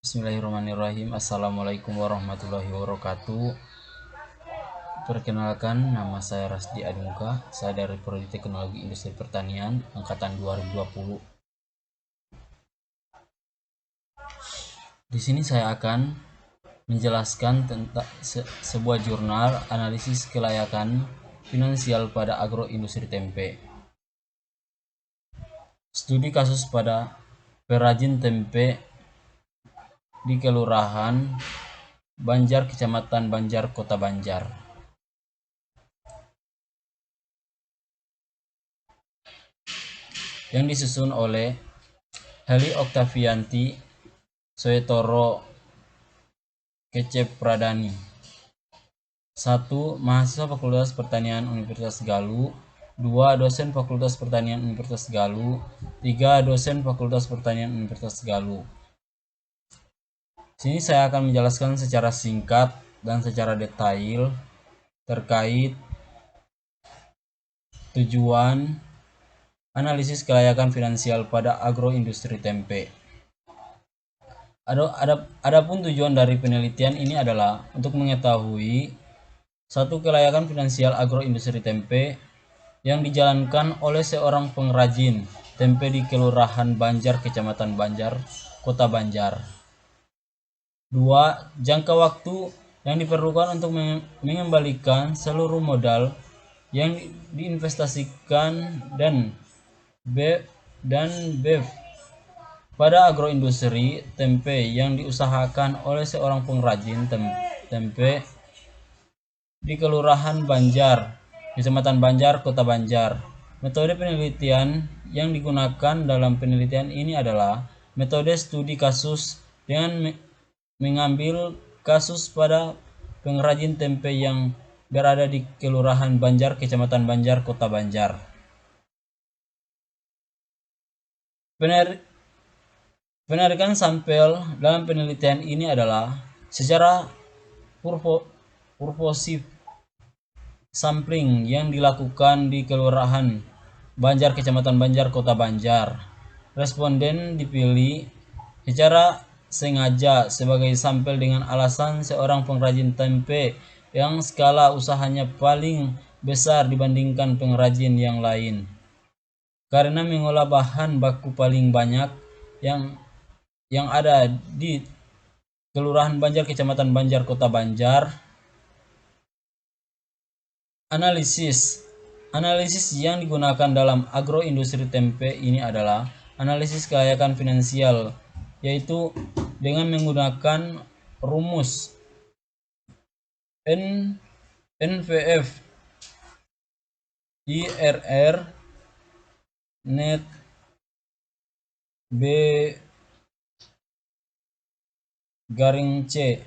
Bismillahirrahmanirrahim. Assalamualaikum warahmatullahi wabarakatuh. Perkenalkan, nama saya Rasdi Admuka. Saya dari Prodi Teknologi Industri Pertanian angkatan 2020. Di sini saya akan menjelaskan tentang sebuah jurnal analisis kelayakan finansial pada agroindustri tempe. Studi kasus pada perajin tempe di Kelurahan Banjar, Kecamatan Banjar, Kota Banjar. Yang disusun oleh Heli Oktavianti, Soetoro Kecep Pradani. 1. Mahasiswa Fakultas Pertanian Universitas Galuh. 2. Dosen Fakultas Pertanian Universitas Galuh. 3. Dosen Fakultas Pertanian Universitas Galuh. Sini saya akan menjelaskan secara singkat dan secara detail terkait tujuan analisis kelayakan finansial pada agroindustri tempe. Adapun tujuan dari penelitian ini adalah untuk mengetahui satu kelayakan finansial agroindustri tempe yang dijalankan oleh seorang pengrajin tempe di Kelurahan Banjar, Kecamatan Banjar, Kota Banjar. 2. Jangka waktu yang diperlukan untuk mengembalikan seluruh modal yang diinvestasikan dan BEV pada agroindustri tempe yang diusahakan oleh seorang pengrajin tempe di Kelurahan Banjar, Kecamatan Banjar, Kota Banjar. Metode penelitian yang digunakan dalam penelitian ini adalah metode studi kasus dengan mengambil kasus pada pengrajin tempe yang berada di Kelurahan Banjar, Kecamatan Banjar, Kota Banjar. Penarikan sampel dalam penelitian ini adalah secara purposif sampling yang dilakukan di Kelurahan Banjar, Kecamatan Banjar, Kota Banjar. Responden dipilih secara sengaja sebagai sampel dengan alasan seorang pengrajin tempe yang skala usahanya paling besar dibandingkan pengrajin yang lain, karena mengolah bahan baku paling banyak yang ada di Kelurahan Banjar, Kecamatan Banjar, Kota Banjar. Analisis yang digunakan dalam agroindustri tempe ini adalah analisis kelayakan finansial, yaitu dengan menggunakan rumus NVF, IRR, net, B garing C,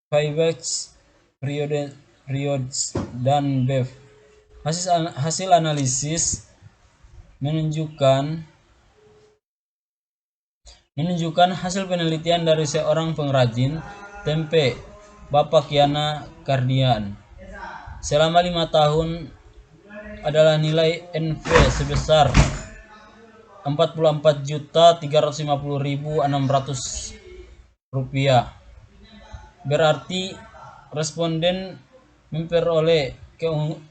payback periods, dan BEV. Hasil analisis menunjukkan hasil penelitian dari seorang pengrajin tempe, Bapak Kiana Kardian, selama 5 tahun adalah nilai NV sebesar 44.350.600 rupiah. Berarti responden memperoleh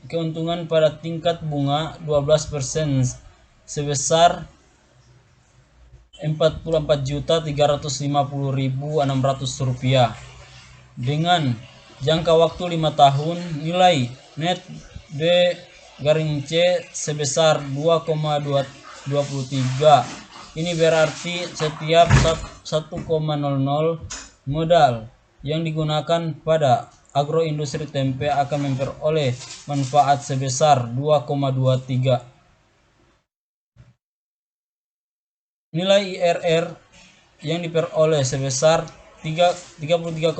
keuntungan pada tingkat bunga 12% sebesar 44.350.600 rupiah. Dengan jangka waktu 5 tahun, nilai net B garing C sebesar 2,23. Ini berarti setiap 1,00 modal yang digunakan pada agroindustri tempe akan memperoleh manfaat sebesar 2,23. Nilai IRR yang diperoleh sebesar 33,86%.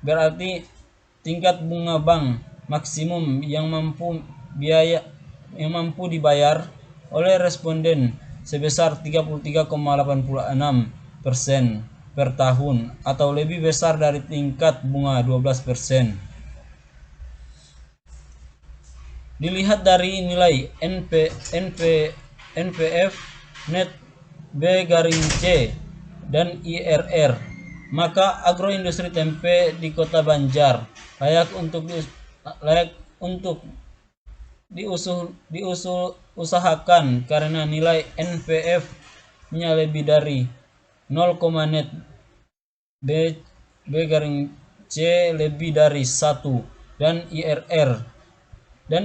Berarti tingkat bunga bank maksimum yang mampu dibayar oleh responden sebesar 33,86% per tahun atau lebih besar dari tingkat bunga 12%. Dilihat dari nilai NPF net B garing C dan IRR, maka agroindustri tempe di Kota Banjar layak untuk diusahakan karena nilai NPF-nya lebih dari 0, net B garing C lebih dari 1 dan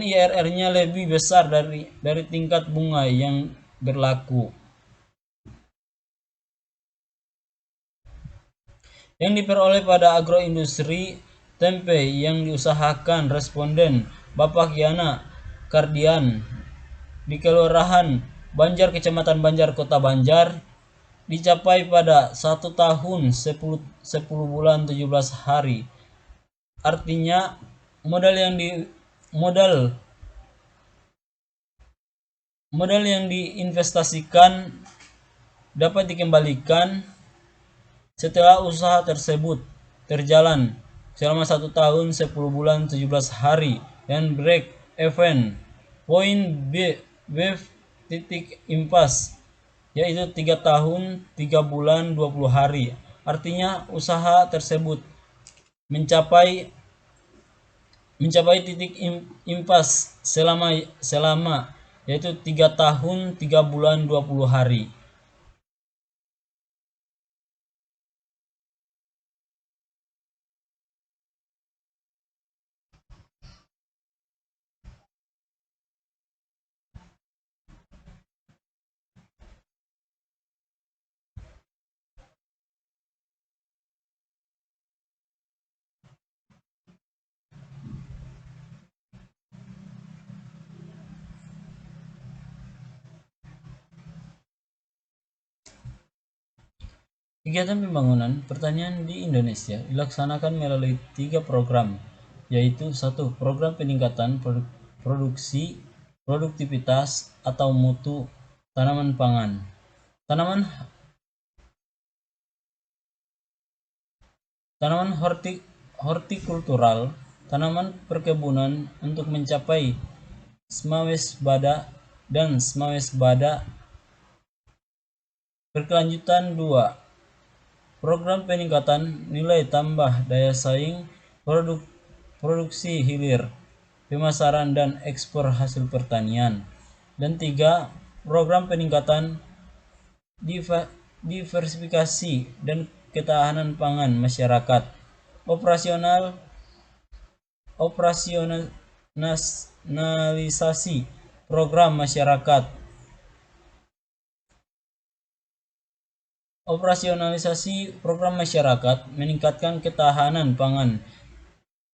IRR-nya lebih besar dari tingkat bunga yang berlaku. Yang diperoleh pada agroindustri tempe yang diusahakan responden Bapak Yana Kardian di Kelurahan Banjar, Kecamatan Banjar, Kota Banjar, dicapai pada 1 tahun 10 bulan 17 hari. Artinya modal yang diinvestasikan dapat dikembalikan setelah usaha tersebut terjalan selama 1 tahun 10 bulan 17 hari dan break even point B titik impas, yaitu 3 tahun 3 bulan 20 hari. Artinya usaha tersebut mencapai titik impas selama yaitu 3 tahun 3 bulan 20 hari. Kegiatan pembangunan pertanian di Indonesia dilaksanakan melalui 3 program, yaitu 1. Program peningkatan produksi, produktivitas atau mutu tanaman pangan. Tanaman hortikultural, tanaman perkebunan untuk mencapai smawesbada dan smawesbada berkelanjutan. 2. Program peningkatan nilai tambah daya saing produksi hilir, pemasaran dan ekspor hasil pertanian. Dan 3. Program peningkatan diversifikasi dan ketahanan pangan masyarakat. Operasionalisasi program masyarakat. Operasionalisasi program masyarakat meningkatkan ketahanan pangan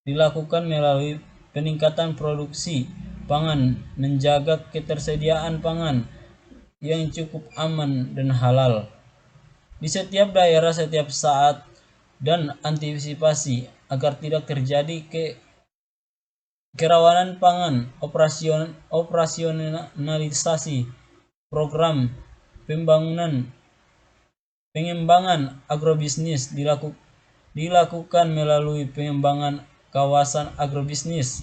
dilakukan melalui peningkatan produksi pangan, menjaga ketersediaan pangan yang cukup aman dan halal di setiap daerah setiap saat, dan antisipasi agar tidak terjadi kerawanan pangan. Operasionalisasi program pengembangan agrobisnis dilakukan melalui pengembangan kawasan agrobisnis,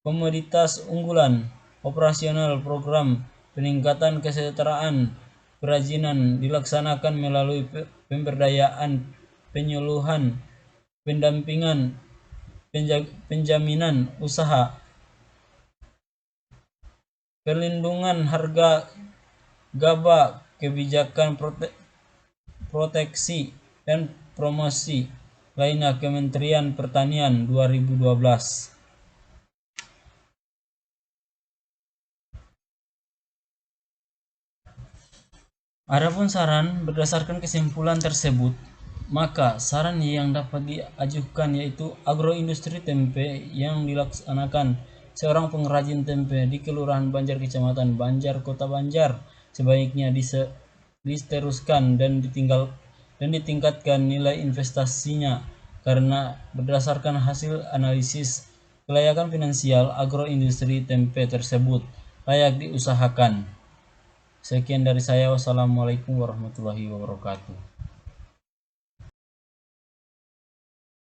komoditas unggulan. Operasional program peningkatan kesejahteraan kerajinan dilaksanakan melalui pemberdayaan, penyuluhan, pendampingan, penjaminan usaha, perlindungan harga gabah, kebijakan proteksi dan promosi lainnya Kementerian Pertanian 2012. Adapun saran berdasarkan kesimpulan tersebut, maka saran yang dapat diajukan yaitu agroindustri tempe yang dilaksanakan seorang pengrajin tempe di Kelurahan Banjar, Kecamatan Banjar, Kota Banjar sebaiknya diteruskan dan ditingkatkan nilai investasinya karena berdasarkan hasil analisis kelayakan finansial agroindustri tempe tersebut layak diusahakan. Sekian dari saya. Wassalamualaikum warahmatullahi wabarakatuh.